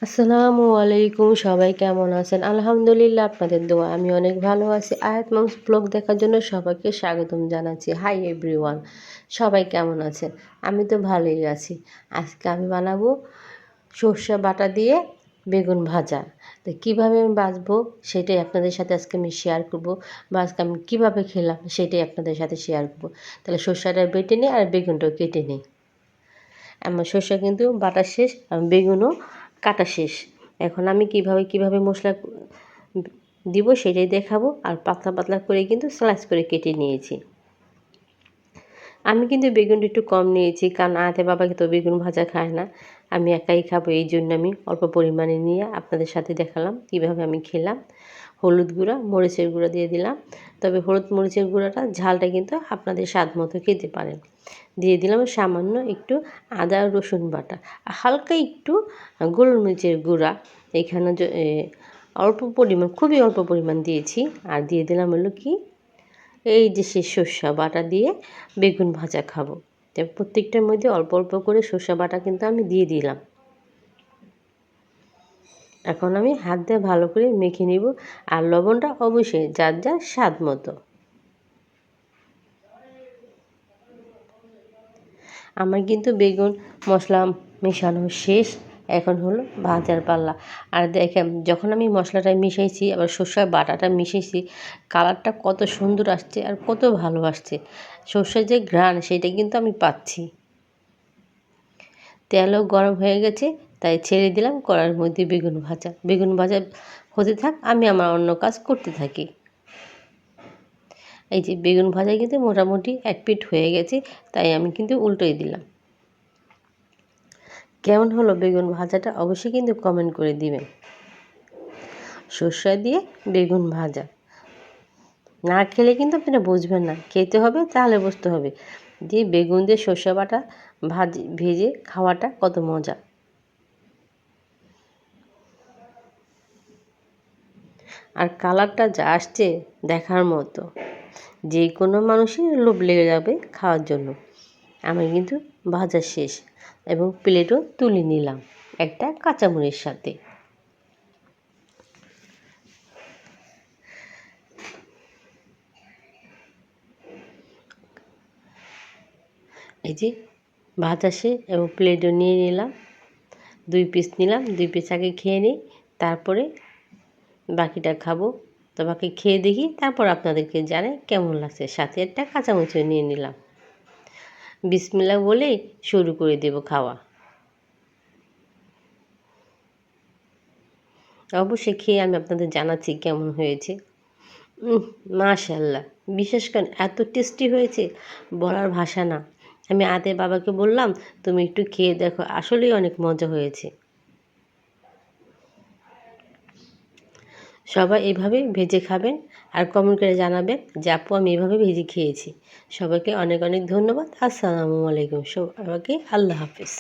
আসসালামু আলাইকুম, সবাই কেমন আছেন? আলহামদুলিল্লাহ, আপনাদের দোয়া আমি অনেক ভালো আছি। আয়াত মামস ব্লগ দেখার জন্য সবাইকে স্বাগতম জানাচ্ছি। হাই এভরিওয়ান, সবাই কেমন আছেন? আমি তো ভালোই আছি। আজকে আমি বানাবো সর্ষে বাটা দিয়ে বেগুন ভাজা। তো কীভাবে আমি ভাজবো সেটাই আপনাদের সাথে আজকে আমি শেয়ার করবো, বা আজকে আমি কীভাবে খেলাম সেটাই আপনাদের সাথে শেয়ার করবো। তাহলে সর্ষেটা বেটে নিই আর বেগুনটাও কেটে নিই। আমার সর্ষে কিন্তু বাটা শেষ, বেগুনও কাটা শেষ। এখন আমি কিভাবে মশলা দিব সেটাই দেখাবো। আর পাতলা পাতলা করে কিন্তু স্লাইস করে কেটে নিয়েছি। আমি কিন্তু বেগুনটা একটু কম নিয়েছি, কারণ আয়াতে বাবাকে তো বেগুন ভাজা খায় না, আমি একাই খাবো। এই জন্য আমি অল্প পরিমাণে নিয়ে আপনাদের সাথে দেখালাম কীভাবে আমি খেলাম। হলুদ গুঁড়া, মরিচের গুঁড়া দিয়ে দিলাম। তবে হলুদ মরিচের গুঁড়াটা ঝালটা কিন্তু আপনাদের স্বাদ মতো খেতে পারেন। দিয়ে দিলাম সামান্য একটু আদা রসুন বাটা, হালকা একটু গোলমরিচের গুঁড়া। এখানে অল্প পরিমাণ, খুবই অল্প পরিমাণ দিয়েছি। আর দিয়ে দিলাম হলো কি, এই যে সে সর্ষে বাটা দিয়ে বেগুন ভাজা খাবো। প্রত্যেকটার মধ্যে অল্প অল্প করে সর্ষে বাটা কিন্তু আমি দিয়ে দিলাম। এখন আমি হাত দিয়ে ভালো করে মেখে নিব। আর লবণটা অবশ্যই যার যার স্বাদ মতো। আমার কিন্তু বেগুন মশলা মেশানো শেষ, এখন হলো ভাজার পাল্লা। আর দেখেন, যখন আমি মশলাটা মিশাইছি আবার সর্ষের বাটাটা মিশাইছি, কালারটা কত সুন্দর আসছে আর কত ভালো আসছে। সর্ষের যে ঘ্রাণ সেটা কিন্তু আমি পাচ্ছি। তেলও গরম হয়ে গেছে, তাই ছেড়ে দিলাম কড়াইয়ের মধ্যে বেগুন ভাজা হতে থাক, আমি আমার অন্য কাজ করতে থাকি। এই যে বেগুন ভাজা কিন্তু মোটামুটি এক পিঠ হয়ে গেছে, তাই আমি কিন্তু উল্টোই দিলাম। কেমন হলো বেগুন ভাজাটা অবশ্যই কিন্তু কমেন্ট করে দিবেন। সর্ষে দিয়ে বেগুন ভাজা না খেলে কিন্তু আপনারা বুঝবেন না, খেতে হবে তাহলে বুঝতে হবে যে বেগুন দিয়ে সর্ষে বাটা ভেজে খাওয়াটা কত মজা। আর কালারটা যা আসছে দেখার মতো, যে কোনো মানুষই লোভ লেগে যাবে খাওয়ার জন্য। আমার কিন্তু ভাজা শেষ এবং প্লেটও তুলে নিলাম একটা কাঁচামরিচের সাথে। এই যে ভাজা শেষ এবং প্লেটও নিয়ে নিলাম। 2 পিস নিলাম, 2 পিস আগে খেয়ে নিই, তারপরে বাকিটা খাবো। তো বাকি খেয়ে দেখি, তারপর আপনাদেরকে জানাই কেমন লাগছে। সাথে একটা কাঁচামরিচও নিয়ে নিলাম। বিসমিল্লাহ বলেই শুরু করে দেব খাওয়া। অবশ্যই খেয়ে আমি আপনাদের জানাচ্ছি কেমন হয়েছে। মাশাআল্লাহ, বিশেষ করে এত টেস্টি হয়েছে বলার ভাষা না। আমি আয়াতের বাবাকে বললাম, তুমি একটু খেয়ে দেখো, আসলেই অনেক মজা হয়েছে। সবাই এভাবে ভেজে খাবেন আর কমেন্ট করে জানাবেন যে আপু আমি এভাবে ভেজে খেয়েছি। সবাইকে অনেক অনেক ধন্যবাদ। আসসালামু আলাইকুম, সবাইকে আল্লাহ হাফেজ।